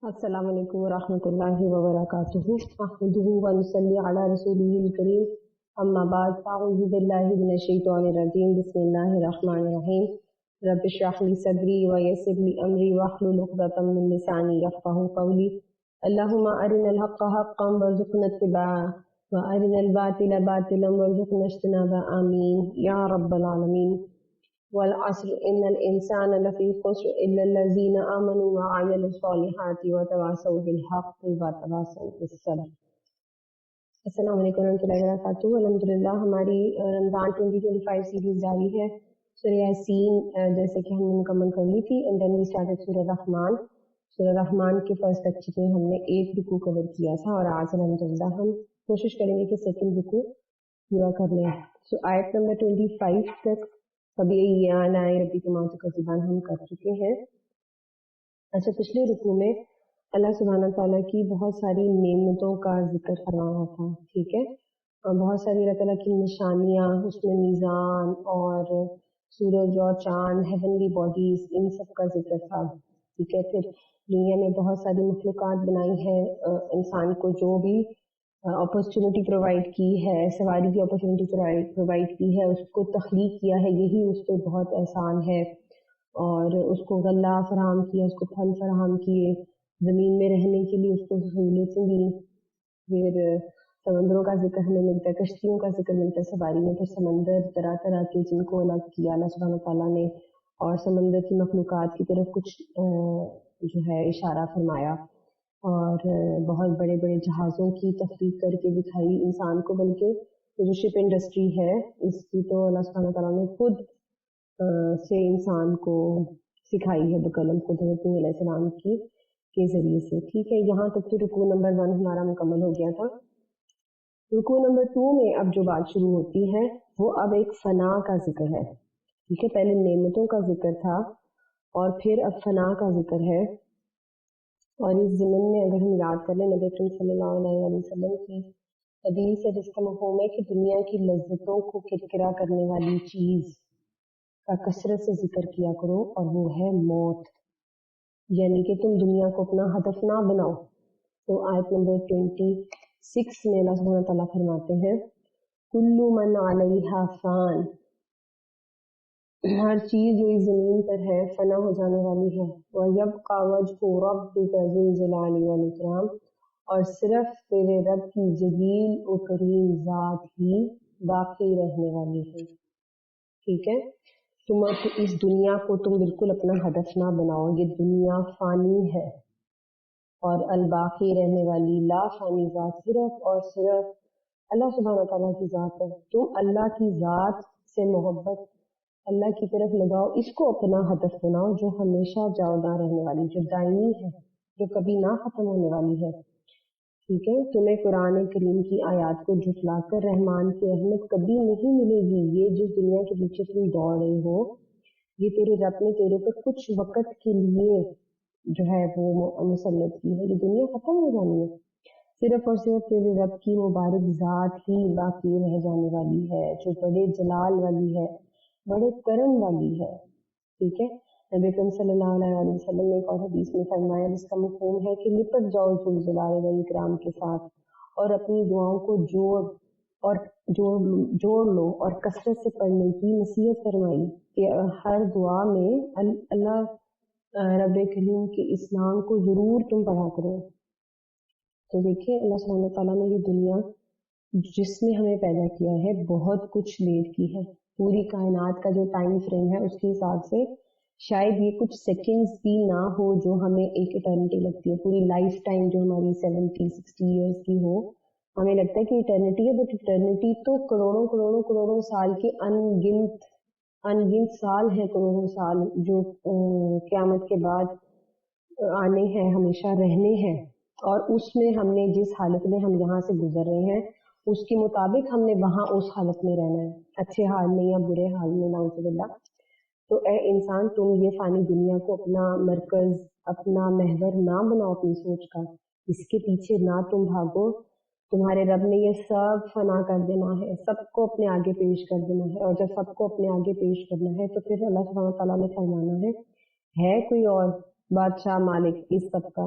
السلام علیکم ورحمۃ اللہ وبرکاتہ احمدہ ونصلی علی رسولہ الکریم اما بعد فاعوذ باللہ من الشیطان الرجیم بسم اللہ الرحمن الرحیم رب اشرح لی صدری ویسر لی امری واحلل عقدۃ من لسانی یفقہوا قولی اللہم ارنا الحق حقا وارزقنا اتباعہ وارنا الباطل باطلا وارزقنا اجتنابہ آمین یا رب العالمین والعصر ان الانسان لفی خسر الا الذین آمنوا وعملوا الصالحات وتواصوا بالحق وتواصوا بالصبر۔ السلام علیکم ورحمۃ اللہ وبرکاتہ۔ الحمدللہ ہماری رمضان 2025 سیریز جاری ہے۔ سورہ یاسین جیسے کہ ہم نے مکمل کر لی تھی، اینڈ دین وی اسٹارٹڈ سورہ رحمان۔ سورہ رحمان کے فرسٹ لیکچر میں ہم نے ایک رکوع کور کیا تھا، اور آج الحمدللہ ہم کوشش کریں گے کہ سیکنڈ رکوع پورا کر لیں۔ سو آیت نمبر 25 تک فَبِأَيِّ آلَاءِ رَبِّكُمَا تُكَذِّبَانِ ہم کر چکے ہیں۔ اچھا، پچھلے رکوع میں اللہ سبحانہ تعالیٰ کی بہت ساری نعمتوں کا ذکر فرمایا تھا، ٹھیک ہے، اور بہت ساری اللہ تعالیٰ کی نشانیاں، اس میں میزان اور سورج اور چاند، ہیونلی باڈیز، ان سب کا ذکر تھا، ٹھیک ہے۔ پھر دنیا نے بہت ساری مخلوقات بنائی ہیں، انسان کو جو بھی اپرچونٹی پرووائڈ کی ہے، سواری کی اپرچونٹی پرووائڈ کی ہے، اس کو تخلیق کیا ہے، یہی اس پہ بہت احسان ہے، اور اس کو غلہ فراہم کیا، اس کو پھل فراہم کیے، زمین میں رہنے کے لیے اس کو سہولتیں دی۔ پھر سمندروں کا ذکر ہمیں ملتا ہے، کشتیوں کا ذکر ملتا ہے سواری میں۔ پھر سمندر طرح طرح کے جن کو الگ کیا اللہ سبحانہ تعالیٰ نے، اور سمندر کی مخلوقات کی طرف کچھ جو ہے اشارہ فرمایا، اور بہت بڑے بڑے جہازوں کی تخلیق کر کے دکھائی انسان کو، بلکہ جو شپ انڈسٹری ہے اس کی تو اللہ سبحانہ تعالیٰ نے خود سے انسان کو سکھائی ہے بقلم خود حضرت نوح علیہ السلام کے ذریعے سے، ٹھیک ہے۔ یہاں تک تو رکوع نمبر 1 ہمارا مکمل ہو گیا تھا۔ رکوع نمبر 2 میں اب جو بات شروع ہوتی ہے وہ اب ایک فنا کا ذکر ہے، ٹھیک ہے۔ پہلے نعمتوں کا ذکر تھا، اور پھر اب فنا کا ذکر ہے۔ اور اس ضمن میں اگر ہم یاد کر لیں نبی اکرم صلی اللہ علیہ وسلم کی حدیث ہے جس کا مفہوم ہے کہ دنیا کی لذتوں کو کرکرا کرنے والی چیز کا کثرت سے ذکر کیا کرو، اور وہ ہے موت، یعنی کہ تم دنیا کو اپنا ہدف نہ بناؤ۔ تو آیت نمبر 26 میں اللہ سبحانہ تعالیٰ فرماتے ہیں کل من علیہا فان، ہر چیز جو اس زمین پر ہے فنا ہو جانے والی ہے، وَيَبْقَى وَجْهُ رَبِّكَ ذُو الْجَلَالِ وَالْإِكْرَامِ، اور صرف تیرے رب کی جلیل و کریم ذات ہی باقی رہنے والی ہے، ٹھیک ہے۔ تم اس دنیا کو تم بالکل اپنا ہدف نہ بناؤ، یہ دنیا فانی ہے، اور الباقی رہنے والی لا فانی ذات صرف اور صرف اللہ سبحانہ تعالیٰ کی ذات ہے۔ تم اللہ کی ذات سے محبت اللہ کی طرف لگاؤ، اس کو اپنا ہدف بناؤ، جو ہمیشہ جاوداں رہنے والی، جو دائمی ہے، جو کبھی نہ ختم ہونے والی ہے، ٹھیک ہے۔ تمہیں قرآن کریم کی آیات کو جھٹلا کر رحمان کی رحمت کبھی نہیں ملے گی۔ یہ جس دنیا کے پیچھے تم دوڑ رہے ہو، یہ تیرے رب نے تیرے پر کچھ وقت کے لیے جو ہے وہ مسلط کی ہے، یہ دنیا ختم ہو جانی ہے، صرف اور صرف تیرے رب کی مبارک ذات ہی باقی رہ جانے والی ہے، جو بڑے جلال والی ہے، بڑے کرم والی ہے، ٹھیک ہے۔ نبی اکرم صلی اللہ علیہ وسلم نے ایک اور حدیث میں فرمایا جس کا مفہوم ہے کہ لپٹ جاؤ ذو الجلال والاکرام کے ساتھ، اور اپنی دعاؤں کو جوڑ لو، اور کثرت سے پڑھنے کی نصیحت فرمائی کہ ہر دعا میں اللہ رب کریم کے اسلام کو ضرور تم پڑھا کرو۔ تو دیکھیں اللہ سبحانہ تعالیٰ نے یہ دنیا جس میں ہمیں پیدا کیا ہے بہت کچھ لیٹ کی ہے، پوری کائنات کا جو ٹائم فریم ہے اس کے حساب سے شاید یہ کچھ سیکنڈز بھی نہ ہو جو ہمیں ایک ایٹرنٹی لگتی ہے، پوری لائف ٹائم جو ہماری 70-60 ایئرس کی ہو، ہمیں لگتا ہے کہ ایٹرنٹی ہے، بٹ ایٹرنٹی تو کروڑوں کروڑوں کروڑوں سال کے انگنت سال ہیں، کروڑوں سال جو قیامت کے بعد آنے ہیں، ہمیشہ رہنے ہیں، اور اس میں ہم نے جس حالت میں ہم یہاں سے گزر رہے ہیں اس کے مطابق ہم نے وہاں اس حالت میں رہنا ہے، اچھے حال میں یا برے حال میں، نعوذ باللہ۔ تو اے انسان، تم یہ فانی دنیا کو اپنا مرکز، اپنا محور نہ بناؤ اپنی سوچ کا، اس کے پیچھے نہ تم بھاگو۔ تمہارے رب نے یہ سب فنا کر دینا ہے، سب کو اپنے آگے پیش کر دینا ہے، اور جب سب کو اپنے آگے پیش کرنا ہے تو پھر اللہ سبحانہ تعالیٰ نے فرمانا ہے کوئی اور بادشاہ مالک اس سب کا؟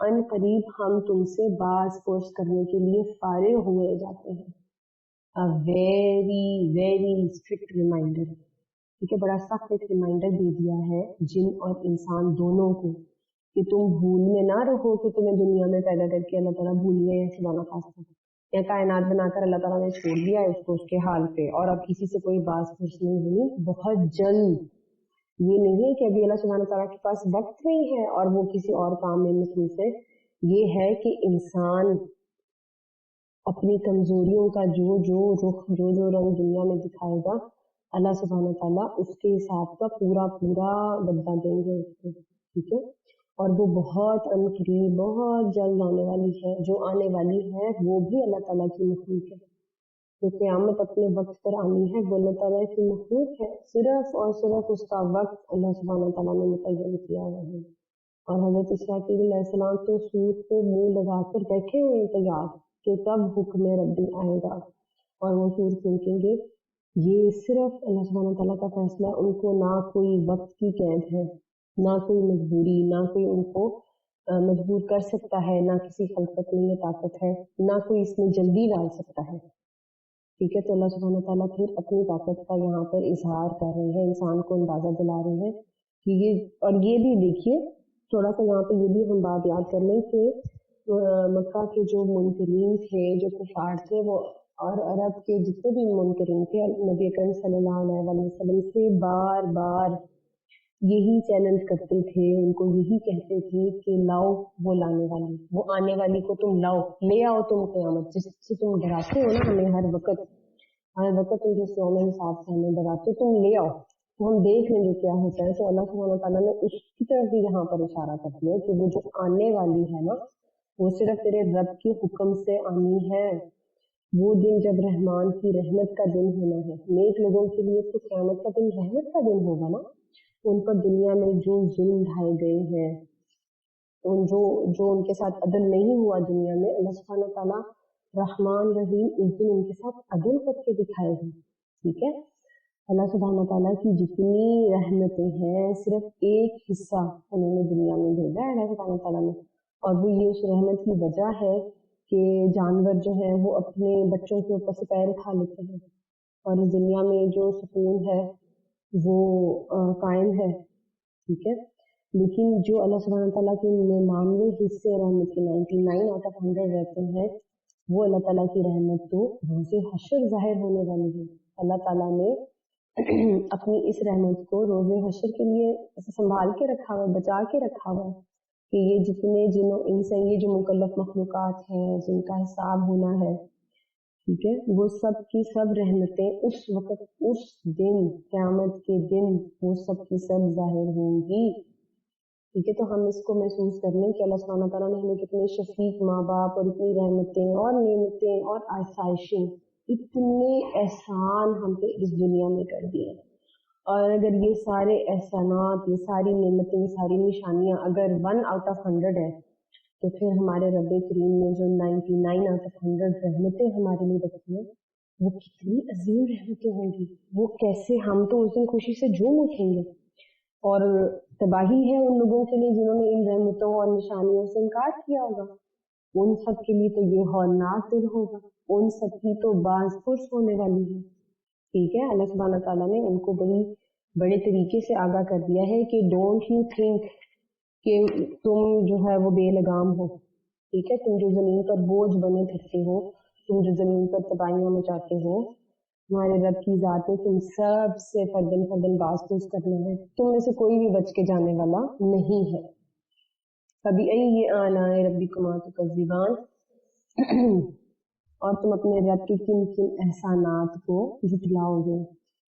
ان قریب ہم تم سے باز پرس کرنے کے لیے فارغ ہوئے جاتے ہیں. ویری ویری اسٹرکٹ ریمائنڈر، ٹھیک ہے، بڑا سخت ایک ریمائنڈر دے دیا ہے جن اور انسان دونوں کو کہ تم بھول میں نہ رہو کہ تمہیں دنیا میں پیدا کر کے اللہ تعالیٰ بھول گئے یا خدا نخواستہ یا کائنات بنا کر اللہ تعالیٰ نے چھوڑ دیا اس کو اس کے حال پہ اور اب کسی سے کوئی باز پرس نہیں ہوئی. بہت جلد، یہ نہیں ہے کہ ابھی اللہ سبحانہ تعالیٰ کے پاس وقت نہیں ہے اور وہ کسی اور کام میں مصروف ہے. یہ ہے کہ انسان اپنی کمزوریوں کا جو جو رخ جو جو رنگ دنیا میں دکھائے گا اللہ سبحانہ تعالیٰ اس کے حساب کا پورا پورا بدلہ دیں گے اس کو، ٹھیک ہے. اور وہ بہت عنقریب بہت جلد آنے والی ہے. جو آنے والی ہے وہ بھی اللہ تعالیٰ کی مخلوق ہے. جو قیامت اپنے وقت پر آنی ہے وہ اللہ تعالیٰ کی مخلوق ہے. صرف اور صرف اس کا وقت اللہ سبحانہ تعالیٰ نے متعین کیا ہوا ہے. اور حضرت اسرافیل علیہ السلام تو سور کو منہ لگا کر بیٹھے ہوئے تیار کہ کب حکم ربی آئے گا اور وہ سور پھینکیں گے. یہ صرف اللہ سبحانہ تعالیٰ کا فیصلہ. ان کو نہ کوئی وقت کی قید ہے، نہ کوئی مجبوری، نہ کوئی ان کو مجبور کر سکتا ہے، نہ کسی خلقت میں طاقت ہے، نہ کوئی اس میں جلدی ڈال سکتا ہے، ٹھیک ہے. تو اللہ سبحانہ تعالیٰ پھر اپنی طاقت کا یہاں پر اظہار کر رہے ہیں، انسان کو اندازہ دلا رہے ہیں کہ یہ. اور یہ بھی دیکھیے تھوڑا سا یہاں پہ یہ بھی ہم بات یاد کر لیں کہ مکہ کے جو منکرین تھے، جو کفار تھے، وہ اور عرب کے جتنے بھی منکرین تھے نبی اکرم صلی اللہ علیہ وسلم سے بار بار یہی چیلنج کرتے تھے، ان کو یہی کہتے تھے کہ لاؤ وہ لانے والی، وہ آنے والی کو تم لاؤ، لے آؤ تم قیامت جس سے تم ڈراتے ہو نا ہمیں ہر وقت تم جس یوم حساب سے ہمیں ڈراتے ہو، تم لے آؤ تو ہم دیکھ لیں گے کیا ہوتا ہے. تو اللہ سبحانہ تعالیٰ نے اس کی طرف بھی یہاں پر اشارہ کر دیا کہ وہ جو آنے والی ہے نا وہ صرف تیرے رب کے حکم سے آنی ہے. وہ دن جب رحمان کی رحمت کا دن ہونا ہے. نیک لوگوں کے لیے تو قیامت کا دن رحمت کا دن ہوگا نا. ان پر دنیا میں جو ظلم ڈھائے گئے ہیں، جو ان کے ساتھ عدل نہیں ہوا دنیا میں، اللہ سبحانہ تعالیٰ رحمان رحیم اس دن ان کے ساتھ عدل کر کے دکھائے گا، ٹھیک ہے. اللہ سبحانہ تعالیٰ کی جتنی رحمتیں ہیں صرف ایک حصہ انہوں نے دنیا میں بھیجا ہے اللہ سبحانہ تعالیٰ نے، اور وہ یہ اس رحمت کی وجہ ہے کہ جانور جو ہیں وہ اپنے بچوں کے اوپر سے پیر اٹھا لیتے ہیں اور اس دنیا میں جو سکون ہے وہ قائم ہے، ٹھیک ہے. لیکن جو اللہ سبحانہ تعالیٰ کے 99 حصے رحمت کے 99 آؤٹ آف 100 رہتے ہیں وہ اللہ تعالیٰ کی رحمت تو روز حشر ظاہر ہونے والی ہے. اللہ تعالیٰ نے اپنی اس رحمت کو روز حشر کے لیے اسے سنبھال کے رکھا ہوا، بچا کے رکھا ہوا کہ یہ جتنے جنوں انسان یہ جو مکلف مخلوقات ہیں جن کا حساب ہونا ہے، ٹھیک ہے، وہ سب کی سب رحمتیں اس وقت اس دن قیامت کے دن وہ سب کی سب ظاہر ہوں گی، ٹھیک ہے. تو ہم اس کو محسوس کر لیں کہ اللہ سبحانہ تعالیٰ نے ہمیں کتنے شفیق ماں باپ اور اتنی رحمتیں اور نعمتیں اور آسائشیں، اتنے احسان ہم پہ اس دنیا میں کر دیے. اور اگر یہ سارے احسانات، یہ ساری نعمتیں، یہ ساری نشانیاں اگر 1 آؤٹ آف 100 ہے تو پھر ہمارے رب کریم نے جو 99 آؤٹ آف 100 رحمتیں ہمارے لیے رکھی ہیں وہ کتنی عظیم رحمتیں ہوں گی. وہ کیسے ہم تو اس دن خوشی سے جھوم اٹھیں گے. اور تباہی ہے ان لوگوں کے لیے جنہوں نے ان رحمتوں اور نشانیوں سے انکار کیا ہوگا. ان سب کے لیے تو یہ ہولناک دن ہوگا، ان سب کی تو باز پرس ہونے والی ہے، ٹھیک ہے. اللہ سبحانہ تعالیٰ نے ان کو بڑے طریقے سے آگاہ کر دیا ہے کہ ڈونٹ یو تھنک کہ تم جو ہے وہ بے لگام ہو، ٹھیک ہے. تم جو زمین پر بوجھ بنے پھرتے ہو، تم جو زمین پر تباہیاں مچاتے ہو، ہمارے رب کی ذات نے تم سب سے فردن باز پرس کرنا ہے. تم میں سے کوئی بھی بچ کے جانے والا نہیں ہے. فَبِأَيِّ آلَاءِ رَبِّكُمَا تُكَذِّبَانِ اور تم اپنے رب کے کن کن احسانات کو جھٹلاؤ گے.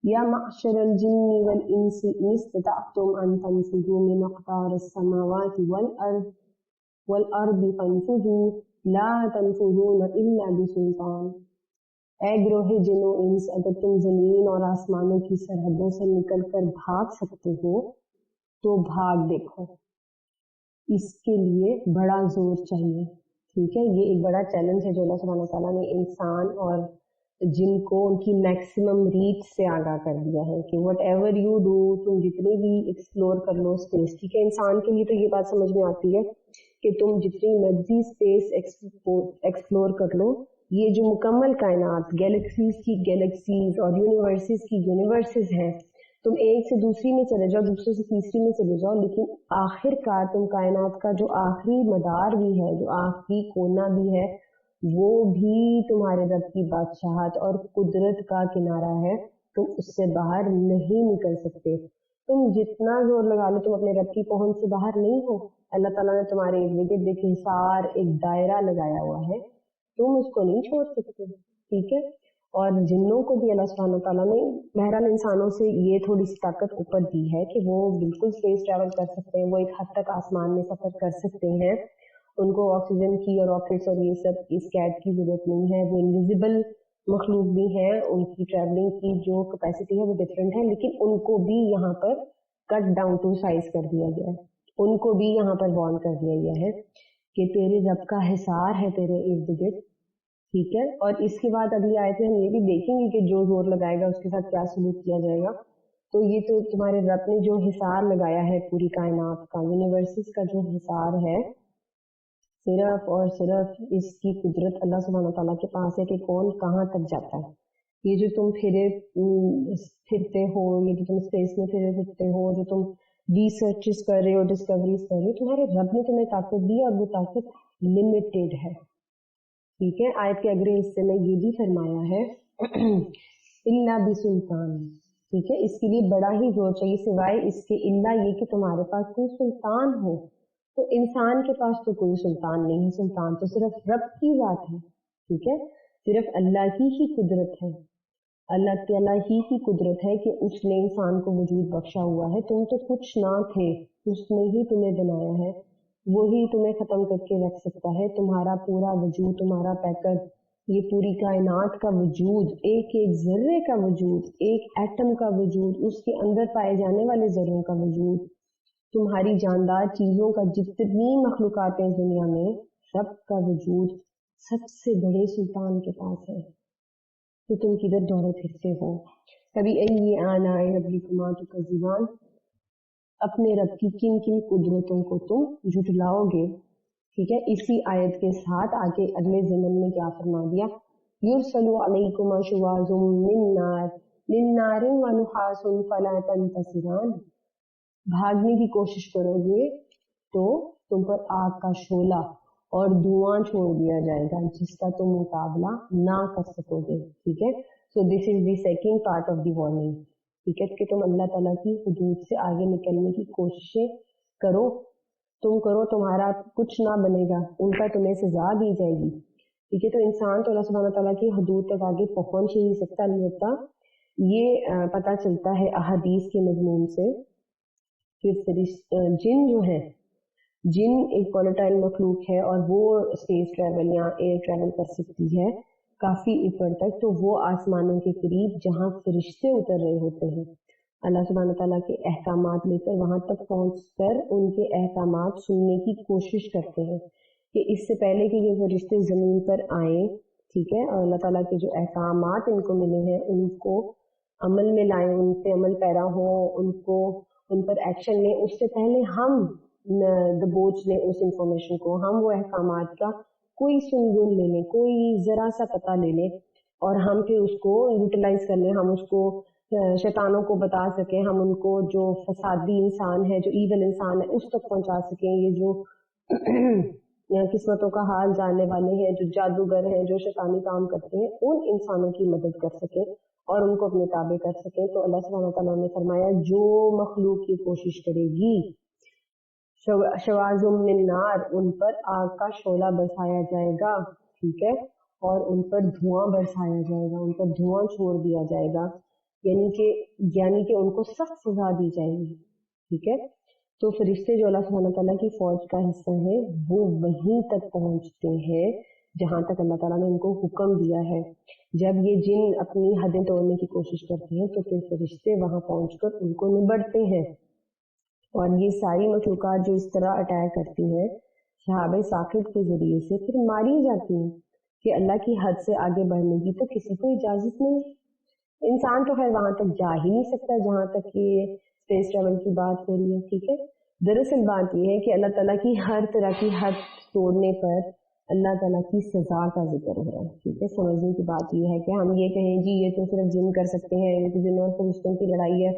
یا معشر الجن والانس ان استطعتم ان تنفذوا من اقطار السماوات والارض فانفذوا لا تنفذون الا بسلطان. اے گروہ جن و انس، اگر تم زمین اور آسمانوں کی سرحدوں سے نکل کر بھاگ سکتے ہو تو بھاگ دیکھو. اس کے لیے بڑا زور چاہیے، ٹھیک ہے. یہ ایک بڑا چیلنج ہے جو اللہ سبحانہ تعالیٰ نے انسان اور جن کو ان کی میکسیمم ریچ سے آگاہ کر دیا ہے کہ وٹ ایور یو ڈو، تم جتنے بھی ایکسپلور کر لو اسپیس، ٹھیک ہے. انسان کے لیے تو یہ بات سمجھ میں آتی ہے کہ تم جتنی مرضی اسپیس ایکسپلور کر لو، یہ جو مکمل کائنات، گیلیکسیز کی گیلیکسیز اور یونیورسز کی یونیورسز ہیں، تم ایک سے دوسری میں چلے جاؤ، دوسرے سے تیسری میں چلے جاؤ، لیکن آخر کار تم کائنات کا جو آخری مدار بھی ہے، جو آخری کونا بھی ہے، وہ بھی تمہارے رب کی بادشاہت اور قدرت کا کنارہ ہے، تم اس سے باہر نہیں نکل سکتے۔ تم جتنا زور لگا لو تم اپنے رب کی پہنچ سے باہر نہیں ہو۔ اللہ تعالیٰ نے تمہارے ارد گرد ایک حصار، ایک دائرہ لگایا ہوا ہے، تم اس کو نہیں چھوڑ سکتے، ٹھیک ہے۔ اور جنوں کو بھی اللہ سبحانہ تعالیٰ نے بہرحال انسانوں سے یہ تھوڑی سی طاقت اوپر دی ہے کہ وہ بالکل اسپیس ٹریول کر سکتے ہیں، وہ ایک حد تک آسمان میں سفر کر سکتے ہیں، ان کو آکسیجن کی اور راکٹس اور یہ سب اس کیٹ کی ضرورت نہیں ہے، وہ انویزیبل مخلوق بھی ہیں، ان کی ٹریولنگ کی جو کیپیسٹی ہے وہ ڈفرینٹ ہے، لیکن ان کو بھی یہاں پر کٹ ڈاؤن ٹو سائز کر دیا گیا ہے، ان کو بھی یہاں پر وارن کر دیا گیا ہے کہ تیرے رب کا حصار ہے تیرے ارد گرد، ٹھیک ہے۔ اور اس کے بعد اگلی آیت میں ہم یہ بھی دیکھیں گے کہ جو زور لگائے گا اس کے ساتھ کیا سلوک کیا جائے گا۔ تو یہ تو تمہارے رب نے جو حصار لگایا ہے پوری کائنات کا، یونیورسز کا جو حصار ہے، صرف اور صرف اس کی قدرت اللہ سبحانہ تعالیٰ کے پاس ہے کہ کون کہاں تک جاتا ہے۔ یہ جو تم پھرتے ہو، یہ جو تم اسپیس میں پھرتے ہو، جو تم ریسرچز کر رہے ہو، ڈسکوریز کر رہے ہو، تمہارے رب نے تمہیں طاقت دی اور وہ طاقت لمیٹیڈ ہے، ٹھیک ہے۔ آیت کے اگلے حصے میں یہ بھی فرمایا ہے الا بسلطان، ٹھیک ہے، اس کے لیے بڑا ہی زور چاہیے، سوائے اس کے الا یہ کہ تمہارے پاس کوئی سلطان ہو۔ تو انسان کے پاس تو کوئی سلطان نہیں ہے، سلطان تو صرف رب کی ذات ہے، ٹھیک ہے، صرف اللہ کی ہی قدرت ہے، اللہ تعالیٰ ہی کی قدرت ہے کہ اس نے انسان کو وجود بخشا ہوا ہے، تم تو کچھ نہ تھے، اس نے ہی تمہیں بنایا ہے، وہی تمہیں ختم کر کے رکھ سکتا ہے، تمہارا پورا وجود، تمہارا پیکر، یہ پوری کائنات کا وجود، ایک ایک ذرے کا وجود، ایک ایٹم کا وجود، اس کے اندر پائے جانے والے ذروں کا وجود، تمہاری جاندار چیزوں کا، جتنی مخلوقات ہیں دنیا میں، سب کا وجود سب سے بڑے سلطان کے پاس ہے، تو تم کدھر دورے پھرتے ہو؟ کبھی آلاء ربکما تکذبان، اپنے رب کی کن کن قدرتوں کو تم جھٹلاؤ گے، ٹھیک ہے۔ اسی آیت کے ساتھ آگے اگلے ضمن میں کیا فرما دیا، یرسل علیکما شواظ من نار ونحاس فلا تنتصران، بھاگنے کی کوشش کرو گے تو تم پر آگ کا شعلہ اور دھواں چھوڑ دیا جائے گا جس کا تم مقابلہ نہ کر سکو گے، ٹھیک ہے۔ So this is the second part of the warning, ٹھیک ہے، کہ تم اللہ تعالیٰ کی حدود سے آگے نکلنے کی کوششیں کرو، تم کرو، تمہارا کچھ نہ بنے گا، ان کا تمہیں سزا دی جائے گی، ٹھیک ہے۔ تو انسان تو اللہ سبحانہ تعالیٰ کی حدود تک آگے پہنچ ہی نہیں سکتا، البتہ یہ پتہ چلتا ہے احادیث کے مضمون سے کہ جن جو ہے، جن ایک وولٹائل مخلوق ہے اور وہ اسپیس ٹریول یا ایئر ٹریول کر سکتی ہے کافی اوپر تک، تو وہ آسمانوں کے قریب جہاں فرشتے اتر رہے ہوتے ہیں، اللہ سبحانہ تعالیٰ کے احکامات لے کر وہاں تک پہنچ کر ان کے احکامات سننے کی کوشش کرتے ہیں کہ اس سے پہلے کہ یہ فرشتے زمین پر آئیں، ٹھیک ہے، اور اللہ تعالیٰ کے جو احکامات ان کو ملے ہیں ان کو عمل میں لائیں، ان پہ عمل پیرا ہوں، ان پر ایکشن لیں، اس سے پہلے ہم دبوچ لیں اس انفارمیشن کو، ہم وہ احکامات کا کوئی سنگن لے لیں، کوئی ذرا سا پتہ لے لیں اور ہم پھر اس کو یوٹیلائز کر لیں، ہم اس کو شیطانوں کو بتا سکیں، ہم ان کو جو فسادی انسان ہے، جو ایول انسان ہے، اس تک پہنچا سکیں، یہ جو قسمتوں کا حال جاننے والے ہیں، جو جادوگر ہیں، جو شیطانی کام کرتے ہیں، ان انسانوں کی مدد کر سکیں اور ان کو اپنے تابع کر سکیں۔ تو اللہ سبحانہ تعالیٰ نے فرمایا جو مخلوق کی کوشش کرے گی، شواظ من نار، ان پر آگ کا شعلہ برسایا جائے گا، ٹھیک ہے، اور ان پر دھواں برسایا جائے گا، ان پر دھواں چھوڑ دیا جائے گا، یعنی کہ ان کو سخت سزا دی جائے گی، ٹھیک ہے۔ تو فرشتے جو اللہ سبحانہ تعالیٰ کی فوج کا حصہ ہیں وہ وہیں تک پہنچتے ہیں جہاں تک اللہ تعالیٰ نے ان کو حکم دیا ہے۔ جب یہ جن اپنی حدیں توڑنے کی کوشش کرتے ہیں تو پھر فرشتے وہاں پہنچ کر ان کو نبڑتے ہیں، اور یہ ساری مخلوقات جو اس طرح اٹیک کرتی ہیں شہاب ثاقب کے ذریعے سے پھر ماری جاتی ہیں کہ اللہ کی حد سے آگے بڑھنے کی تو کسی کو اجازت نہیں۔ انسان تو خیر وہاں تک جا ہی نہیں سکتا جہاں تک یہ اسپیس ٹریول کی بات ہو رہی ہے، ٹھیک ہے، دراصل بات یہ ہے کہ اللہ تعالیٰ کی ہر طرح کی حد توڑنے پر اللہ تعالیٰ کی سزا کا ذکر ہو رہا ہے. ٹھیک ہے, سمجھنے کی بات یہ ہے کہ ہم یہ کہیں جی یہ تو صرف جن کر سکتے ہیں, یہ تو جن اور فرشتوں کی لڑائی ہے,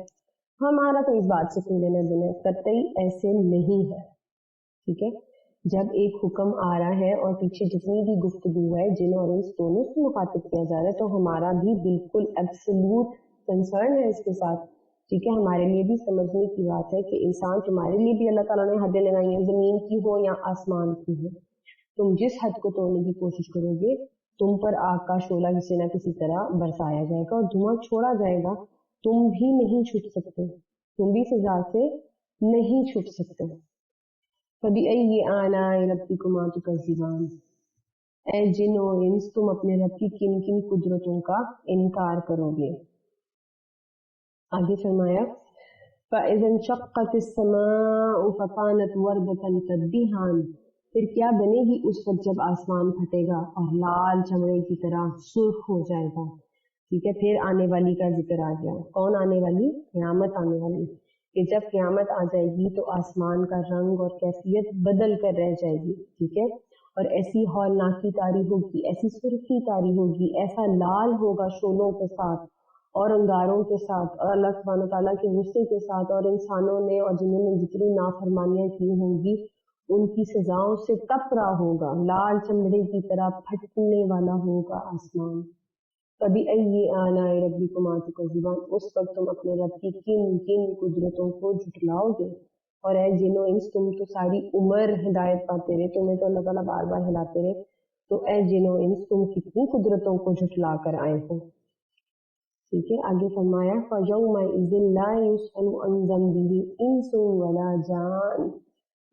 ہمارا تو اس بات سے کوئی لینا دینا قطعی ایسے نہیں ہے. ٹھیک ہے, جب ایک حکم آ رہا ہے اور پیچھے جتنی بھی گفتگو ہے جن اور انس دونوں سے مخاطب کیا جا رہا ہے, تو ہمارا بھی بالکل ایبسولوٹ کنسرن ہے اس کے ساتھ. ٹھیک ہے, ہمارے لیے بھی سمجھنے کی بات ہے کہ انسان, تمہارے لیے بھی اللہ تعالیٰ نے حدیں لگائی ہیں, زمین کی ہو یا آسمان کی ہو. تم جس حد کو توڑنے کی کوشش کرو گے, تم پر آگ کا شعلہ کسی نہ کسی طرح برسایا جائے گا اور دھواں چھوڑا جائے گا. تم بھی نہیں چھٹ سکتے, تم بھی سزا سے نہیں چھٹ سکتے. فَبِأَيِّ آلَاءِ رَبِّكُمَا تُكَذِّبَانِ, اے جن و انس تم اپنے رب کی کن کن قدرتوں کا انکار کرو گے. آگے فرمایا فَإِذَا انشَقَّتِ السَّمَاءُ فَكَانَتْ وَرْدَةً كَالدِّهَانِ, پھر کیا بنے گی اس وقت جب آسمان پھٹے گا اور لال چمڑے کی طرح سرخ ہو جائے گا. ٹھیک ہے, پھر آنے والی کا ذکر آ گیا. کون آنے والی؟ قیامت آنے والی. کہ جب قیامت آ جائے گی تو آسمان کا رنگ اور کیفیت بدل کر رہ جائے گی. ٹھیک ہے, اور ایسی ہولناکی طاری ہوگی, ایسی سرخی طاری ہوگی, ایسا لال ہوگا شعلوں کے ساتھ اور انگاروں کے ساتھ اور اللہ سبحانہ تعالیٰ کے غصے کے ساتھ, اور انسانوں نے اور جنہوں نے جتنی نافرمانیاں کی ہوں گی ان کی سزاؤں سے تپ رہا ہوگا. لال چمڑے کی طرح پھٹنے والا ہوگا آسمان. فَبِأَيِّ آلَاءِ رَبِّكُمَا تُكَذِّبَانِ, اس وقت تم اپنے رب کی کن کن قدرتوں کو جھٹلاؤ گے. اور اے جن و انس, تم تو ساری عمر ہدایت پاتے رہے, تمہیں تو اللہ تعالیٰ بار بار ہلاتے رہے, تو اے جن و انس تم کتنی قدرتوں کو جھٹلا کر آئے ہو. ٹھیک ہے, آگے فرمایا فَيَوْمَئِذٍ لَا يُسْأَلُ عَنْ ذَنبِهِ إِنسٌ وَلَا جَانٌ,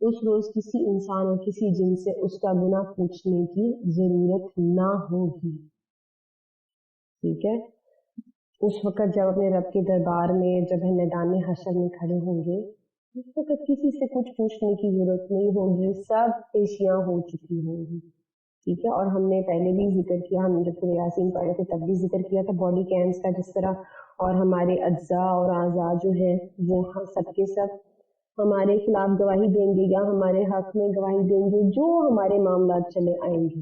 اس روز کسی انسان اور کسی جن سے اس کا گناہ پوچھنے کی ضرورت نہ ہوگی. ٹھیک ہے, اس وقت جب اپنے رب کے دربار میں, جب میدان حشر میں کھڑے ہوں گے, اس وقت کسی سے کچھ پوچھنے کی ضرورت نہیں ہوگی, سب پیشیاں ہو چکی ہوں گی. ٹھیک ہے, اور ہم نے پہلے بھی ذکر کیا, ہم جب یاسین پڑھے تھے تب بھی ذکر کیا تھا باڈی کیمز کا جس طرح, اور ہمارے اجزاء اور اعضاء جو ہیں وہ سب کے سب ہمارے خلاف گواہی دیں گے یا ہمارے حق میں گواہی دیں گے. جو ہمارے معاملات چلے آئیں گے,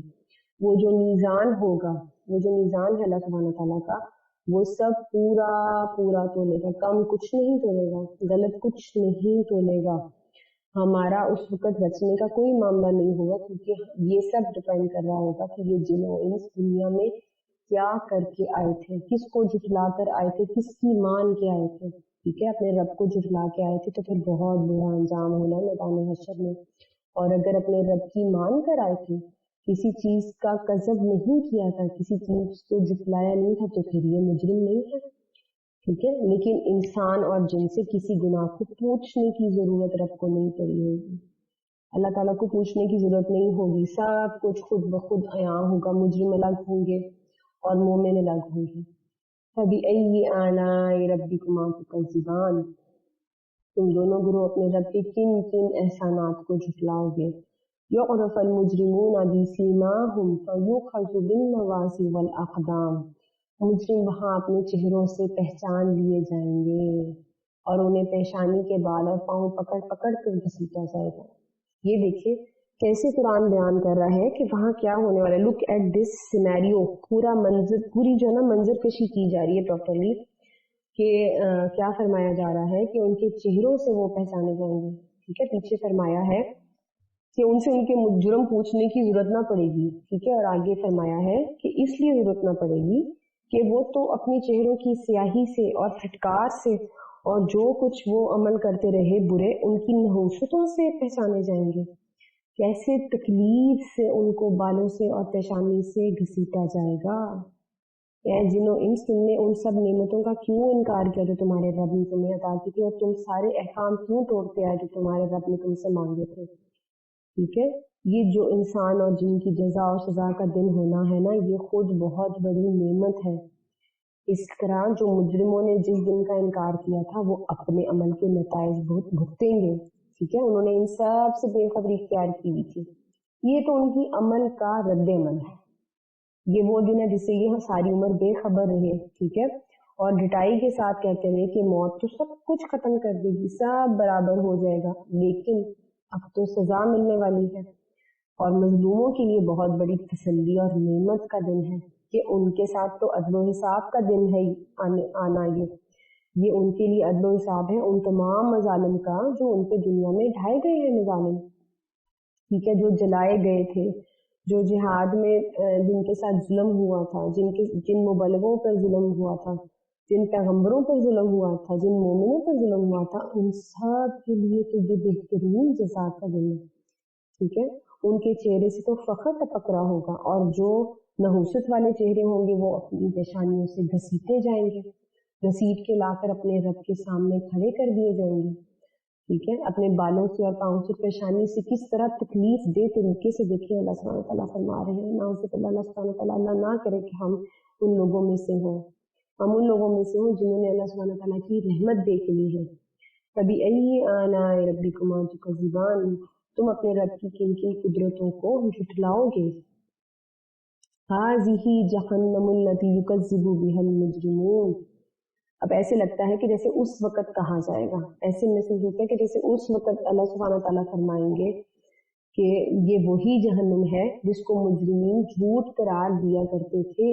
وہ جو میزان ہوگا, وہ جو میزان ہے اللہ سبحانہ تعالیٰ کا, وہ سب پورا پورا تولے گا, کم کچھ نہیں تولے گا, غلط کچھ نہیں تولے گا. ہمارا اس وقت بچنے کا کوئی معاملہ نہیں ہوگا, کیونکہ یہ سب ڈپینڈ کر رہا ہوگا کہ یہ جن و انس دنیا میں کیا کر کے آئے تھے, کس کو جھٹلا کر آئے تھے, کس کی مان کے آئے تھے. ٹھیک ہے, اپنے رب کو جھٹلا کے آئے تھے تو پھر بہت برا انجام ہونا میدان حشر میں. اور اگر اپنے رب کی مان کر آئے تھے, کسی چیز کا کذب نہیں کیا تھا, کسی چیز کو جھٹلایا نہیں تھا, تو پھر یہ مجرم نہیں ہے. ٹھیک ہے, لیکن انسان اور جن سے کسی گناہ کو پوچھنے کی ضرورت رب کو نہیں پڑی ہوگی. اللہ تعالیٰ کو پوچھنے کی ضرورت نہیں ہوگی, سب کچھ خود بخود عیاں ہوگا. مجرم الگ ہوں گے اور مومن الگ ہوں گے. فَبِأَيِّ آلَاءِ رَبِّكُمَا تُكَذِّبَانِ, تم دونوں گروہ اپنے رب کے کن کن احسانات کو جھٹلاؤ گے. يُعْرَفَ الْمُجْرِمُونَ بِسِيمَاهُمْ فَيُؤْخَذُ بِالنَّوَاصِي وَالْأَقْدَامِ, مجرم وہاں اپنے چہروں سے پہچان لیے جائیں گے اور انہیں پیشانی کے بال اور پاؤں پکڑ پکڑ کر گھسیٹا جائے گا. یہ دیکھیے کیسے قرآن بیان کر رہا ہے کہ وہاں کیا ہونے والا ہے. لک ایٹ دس سینیریو, پورا منظر, پوری جو ہے نا منظر کشی کی جا رہی ہے پراپرلی, کہ کیا فرمایا جا رہا ہے کہ ان کے چہروں سے وہ پہچانے جائیں گے. ٹھیک ہے, پیچھے فرمایا ہے کہ ان سے ان کے جرم پوچھنے کی ضرورت نہ پڑے گی. ٹھیک ہے, اور آگے فرمایا ہے کہ اس لیے ضرورت نہ پڑے گی کہ وہ تو اپنی چہروں کی سیاہی سے اور پھٹکار سے اور جو کچھ وہ عمل کرتے رہے برے, ان کی نحوستوں سے پہچانے جائیں گے. کیسے تکلیف سے ان کو بالوں سے اور پیشانی سے گھسیٹا جائے گا. اے جنوں انس, تم نے ان سب نعمتوں کا کیوں انکار کیا جو تمہارے رب نے تمہیں عطا کی تھی, اور تم سارے احکام کیوں توڑتے آئے جو تمہارے رب نے تم سے مانگے تھے. ٹھیک ہے, یہ جو انسان اور جن کی جزا اور سزا کا دن ہونا ہے نا, یہ خود بہت بڑی نعمت ہے. اس طرح جو مجرموں نے جس دن کا انکار کیا تھا وہ اپنے عمل کے نتائج بھگتیں گے. ٹھیک ہے, انہوں نے ان سب سے بے خبری اختیار کی ہوئی تھی. یہ تو ان کی عمل کا رد عمل ہے. یہ وہ دن ہے جس سے یہ ساری عمر بے خبر رہے. ٹھیک ہے, اور ڈٹائی کے ساتھ کہتے رہے کہ موت تو سب کچھ ختم کر دے گی، سب برابر ہو جائے گا، لیکن اب تو سزا ملنے والی ہے۔ اور مظلوموں کے لیے بہت بڑی تسلی اور نعمت کا دن ہے کہ ان کے ساتھ تو عدل و حساب کا دن ہے آنا، یہ ان کے لیے عدل و حساب ہے ان تمام مظالم کا جو ان پہ دنیا میں ڈھائے گئے ہیں مظالم، ٹھیک ہے، جو جلائے گئے تھے، جو جہاد میں جن کے ساتھ ظلم ہوا تھا، جن مبلغوں پر ظلم ہوا تھا، جن پیغمبروں پر ظلم ہوا تھا، جن مومنوں پر ظلم ہوا تھا، ان سب کے لیے تو یہ بہترین جزا کا دن ہے، ٹھیک ہے۔ ان کے چہرے سے تو فخر ٹپک رہا ہوگا، اور جو نحوست والے چہرے ہوں گے وہ اپنی پیشانیوں سے گھسیٹے جائیں گے، گھسیٹ کے لا کر اپنے رب کے سامنے کھڑے کر دیے جائیں گے، ٹھیک ہے۔ اپنے بالوں سے اور پاؤں سے پیشانی سے کس طرح تکلیف دہ طریقے سے دیکھیں اللہ سبحانہ تعالیٰ فرما رہے ہیں، اللہ سبحانہ تعالیٰ اللہ نہ کرے کہ ہم ان لوگوں میں سے ہوں، ہم ان لوگوں میں سے ہوں جنہوں نے اللہ سبحانہ تعالیٰ کی رحمت دیکھ لی ہے۔ کبھی آلاء ربکما تکذبان، تم اپنے رب کی کن کن قدرتوں کو جھٹلاؤ گے۔ ھذہ جہنم التی یکذب بہا المجرمون، اب ایسے لگتا ہے کہ جیسے اس وقت کہا جائے گا، ایسے محسوس ہوتا ہے کہ جیسے اس وقت اللہ سبحانہ تعالیٰ فرمائیں گے کہ یہ وہی جہنم ہے جس کو مجرمین جھوٹ قرار دیا کرتے تھے،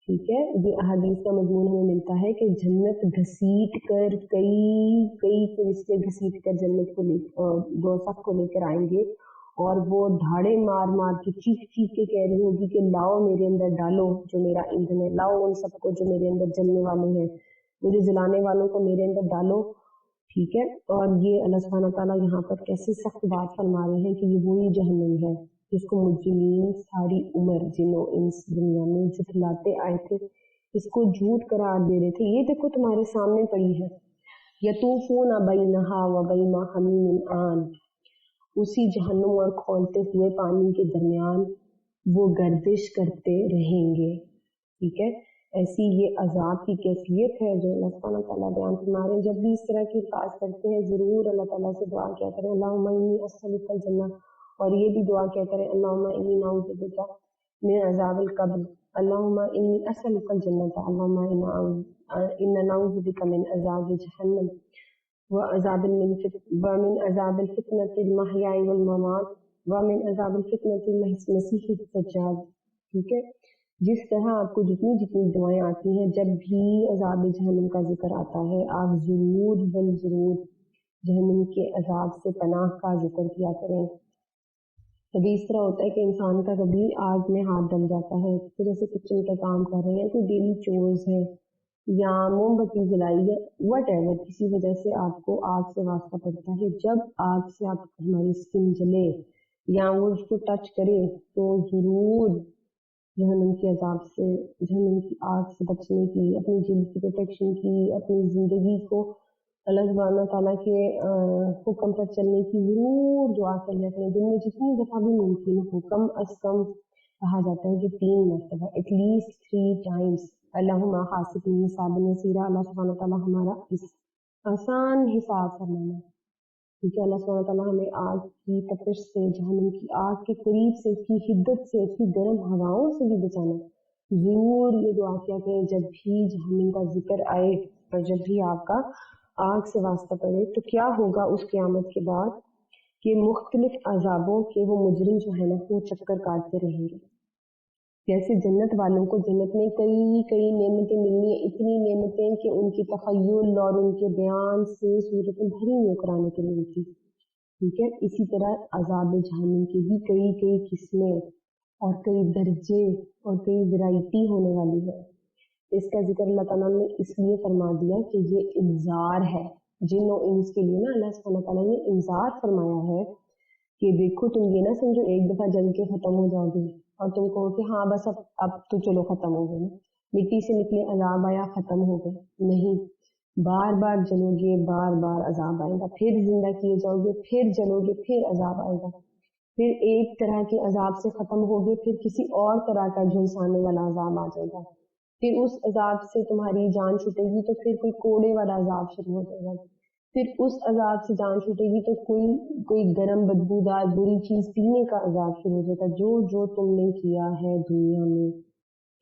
ٹھیک ہے۔ یہ احادیث کا مضمون ہمیں ملتا ہے کہ جنت گھسیٹ کر کئی فرشتے گھسیٹ کر جنت کو دوزخ کو لے کر آئیں گے، اور وہ دھاڑے مار مار کے چیخ کے کہہ رہی ہوگی کہ لاؤ میرے اندر ڈالو جو میرا ایندھن ہے، لاؤ ان سب کو جو میرے اندر جلنے والے ہیں، مجھے جلانے والوں کو میرے اندر ڈالو، ٹھیک ہے۔ اور یہ اللہ سبحانہ تعالیٰ یہاں پر کیسی سخت بات فرما رہے ہیں کہ یہ وہی جہنم ہے جس کو مجرمین ساری عمر جنوں انس دنیا میں جھٹلاتے آئے تھے، اس کو جھوٹ قرار دے رہے تھے۔ یہ دیکھو تمہارے سامنے پڑی ہے، یطوفون بینہا و بین حمیم آن، اسی جہنم اور کھولتے ہوئے پانی کے درمیان وہ گردش کرتے رہیں گے، ٹھیک ہے۔ ایسی یہ عذاب کی کیفیت ہے جو اللہ سبحانہ تعالیٰ بیان فرما رہے ہیں۔ جب بھی اس طرح کی بات کرتے ہیں ضرور اللہ تعالیٰ سے دعا کیا کریں، اللہم انی اسألک الجنہ، اور یہ بھی دعا کیا کریں اللہم انی نعوذ بک من عذاب القبر، اللہم انی اسألک الجنہ، اللہم انا نعوذ بک من عذاب جہنم ومن عذاب الفتنة المحیاء والممات ومن عذاب الفتنة المسیح الدجال، ٹھیک ہے۔ جس طرح آپ کو جتنی دعائیں آتی ہیں جب بھی عذاب جہنم کا ذکر آتا ہے، آپ ضرور جہنم کے عذاب سے پناہ کا ذکر کیا کریں۔ کبھی اس طرح ہوتا ہے کہ انسان کا کبھی آگ میں ہاتھ ڈل جاتا ہے، جیسے کچن کا کام کر رہے ہیں، کوئی ڈیلی چورز ہے یا موم بتی جلائی ہے، وٹ ایور، کسی وجہ سے آپ کو آگ سے واسطہ پڑتا ہے، جب آگ سے آپ ہماری اسکن جلے یا وہ اس کو ٹچ کرے تو ضرور جہنم کے عذاب سے، جہنم کی آگ سے بچنے کی، اپنی جلد کی پروٹیکشن کی، اپنی زندگی کو اللہ سبحانہ تعالیٰ کے حکم پر چلنے کی ضرور دعا کریں۔ اپنے دن میں جتنی دفعہ بھی ممکن ہو، کم از کم کہا جاتا ہے کہ 3 مرتبہ، ایٹ لیسٹ 3 times، اللہم حاسبنی حسابا یسیرا، اللہ سبحانہ تعالیٰ ہمارا اس آسان حساب فرمانا، ٹھیک ہے۔ اللہ سبحانہ تعالیٰ ہمیں آگ کی تپش سے، جہنم کی آگ کے قریب سے، اس کی حدت سے، اس کی گرم ہواؤں سے بھی بچانا۔ ضرور یہ دعا کیا کہ جب بھی جہنم کا ذکر آئے اور جب بھی آپ کا آگ سے واسطہ پڑے تو کیا ہوگا اس قیامت کے بعد کہ مختلف عذابوں کے وہ مجرم جو ہے نا وہ چکر کاٹتے رہیں گے۔ جیسے جنت والوں کو جنت میں کئی نعمتیں ملنی ہیں، اتنی نعمتیں کہ ان کی تخیل اور ان کے بیان سے صورتیں بھری نہیں کرانے کے لیے تھی، ٹھیک ہے۔ اسی طرح عذاب جہنم کی بھی کئی قسمیں اور کئی درجے اور کئی ورائٹی ہونے والی ہے۔ اس کا ذکر اللہ تعالیٰ نے اس لیے فرما دیا کہ یہ انذار ہے جن و انس کے لیے نا، اللہ سبحانہ تعالیٰ نے انذار فرمایا ہے کہ دیکھو تم یہ نہ سمجھو ایک دفعہ جل کے ختم ہو جاؤ گے اور تم کہو کہ ہاں بس اب تو چلو ختم ہو گئے نا، مٹی سے نکلے عذاب آیا ختم ہو گئے، نہیں، بار بار جلو گے، بار بار عذاب آئے گا، پھر زندہ کیے جاؤ گے، پھر جلو گے، پھر عذاب آئے گا، پھر ایک طرح کے عذاب سے ختم ہوگے، پھر کسی اور طرح کا جھلسانے والا عذاب آ جائے گا، پھر اس عذاب سے تمہاری جان چھوٹے گی تو پھر کوئی کوڑے والا عذاب شروع ہو جائے گا، پھر اس عذاب سے جان چھوٹے گی تو کوئی گرم بدبودار بری چیز پینے کا عذاب شروع ہو جائے گا، جو تم نے کیا ہے دنیا میں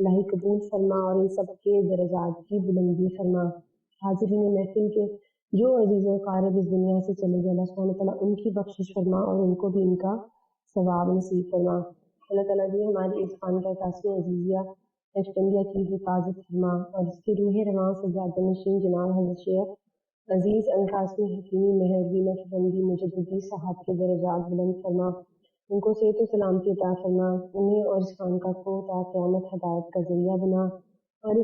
الہی قبول فرما اور ان سب کے درجات کی بلندی فرما۔ حاضرین محفل کے جو عزیز و اقارب اس دنیا سے چلے گئے، اللہ سبحانہ تعالیٰ ان کی بخشش فرما اور ان کو بھی ان کا ثواب نصیب فرما۔ اللہ تعالیٰ بھی ہماری اس خانقاہ قاسمیہ عزیزیہ نقشبندیہ کی حفاظت فرما اور اس کی روح رواں سے زیادہ نشین جناب حضرت شیخ عزیز القاسمی حکیمی مہربی نقشبندی مجددی صاحب کے درجات بلند فرما، ان کو صحت و سلامتی عطا فرما، انہیں اور اس خانقاہ کو تا قیامت ہدایت کا ذریعہ بنا، اور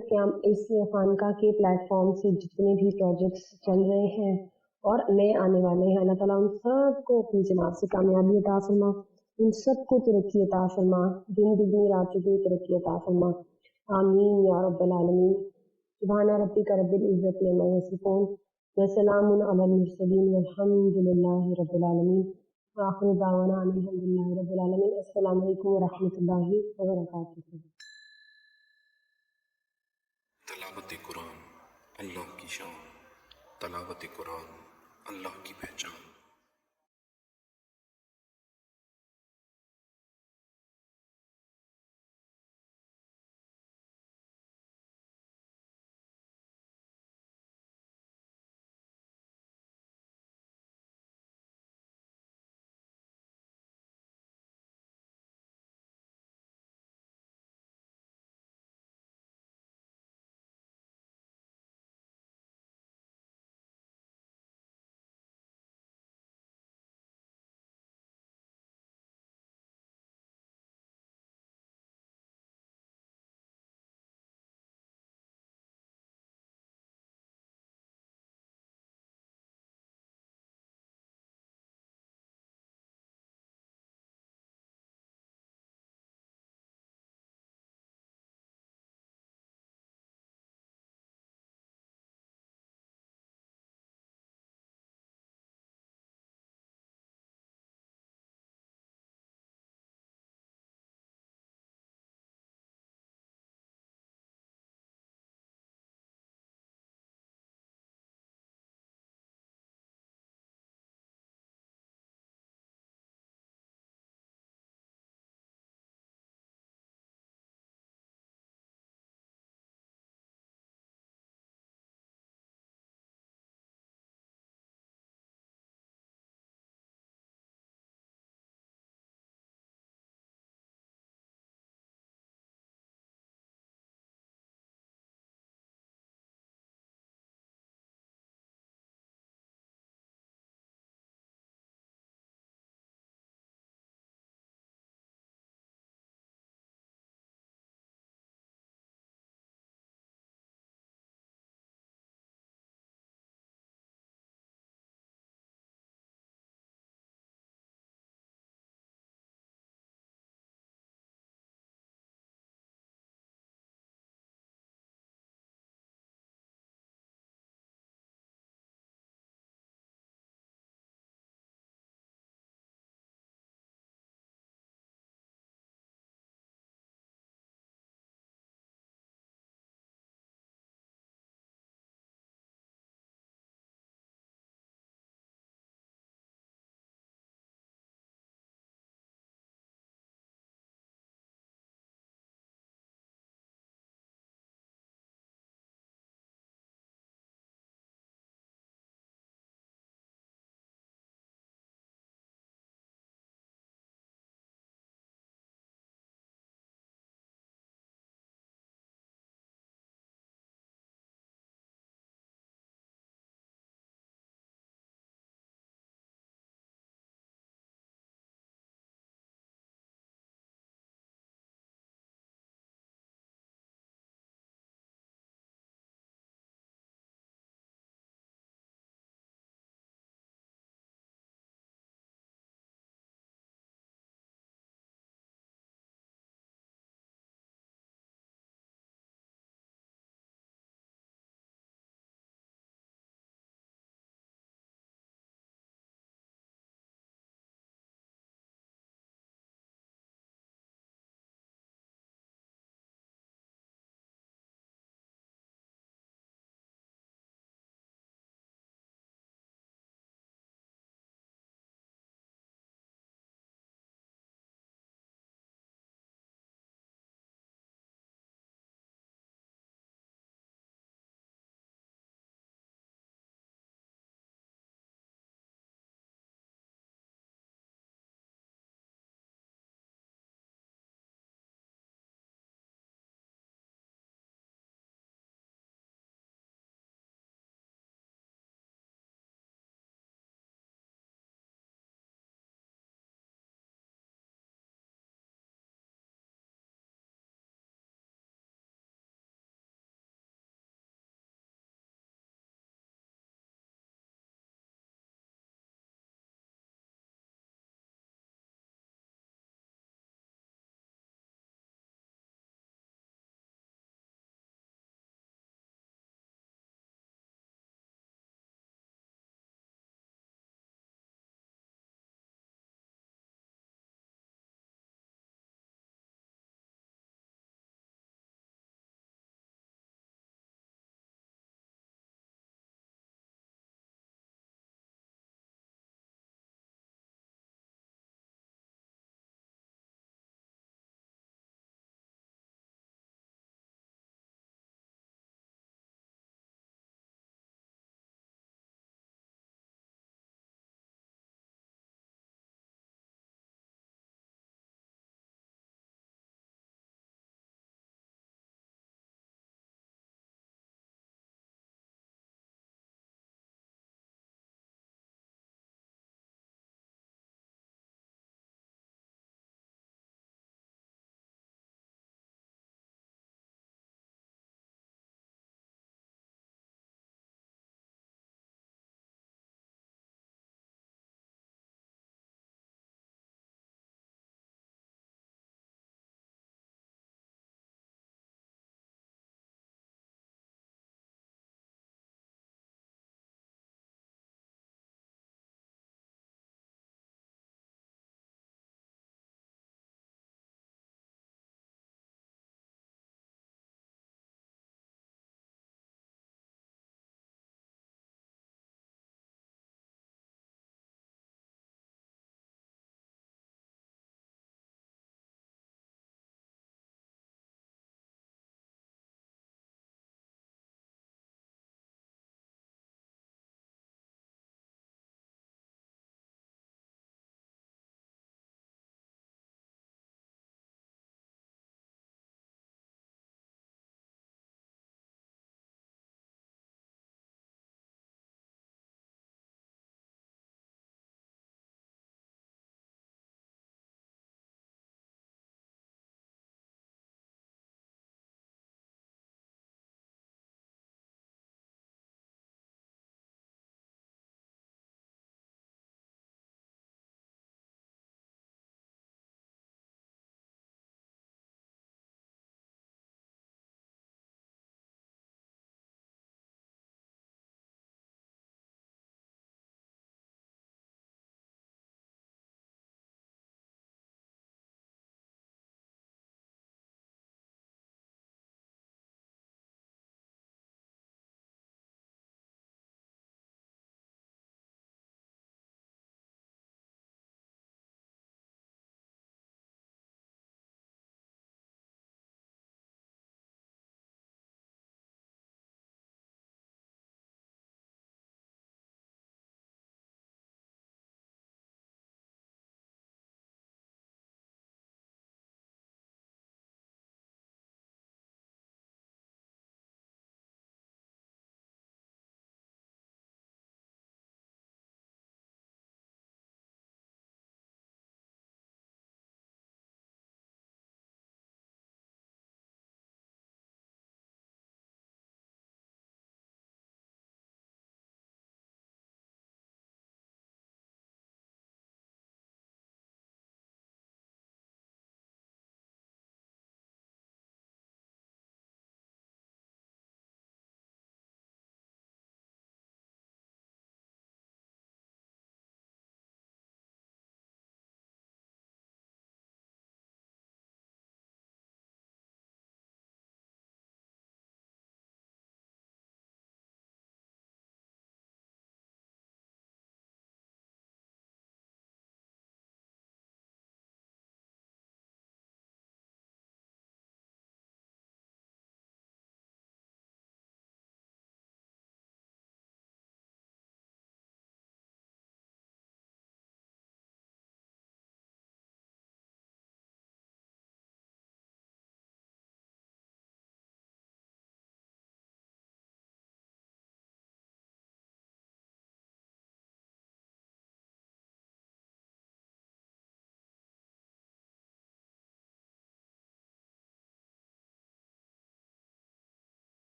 اس خانقاہ کے پلیٹ فارم سے جتنے بھی پروجیکٹس چل رہے ہیں اور نئے آنے والے ہیں، اللہ تعالیٰ ان سب کو اپنی جناب سے کامیابی عطا فرما، ان سب کو ترقی عطا فرما، دن دگنی رات چگنی ترقی عطا فرما، آمین یا رب العالمین۔ سبحان ربک رب العزت عما یصفون وسلام علی المرسلین والحمد للہ رب العالمین وآخر دعوانا ان الحمد للہ رب العالمین۔ السلام علیکم ورحمۃ اللہ وبرکاتہ۔ تلاوت قرآن اللہ کی شان، تلاوت قرآن اللہ کی پہچان۔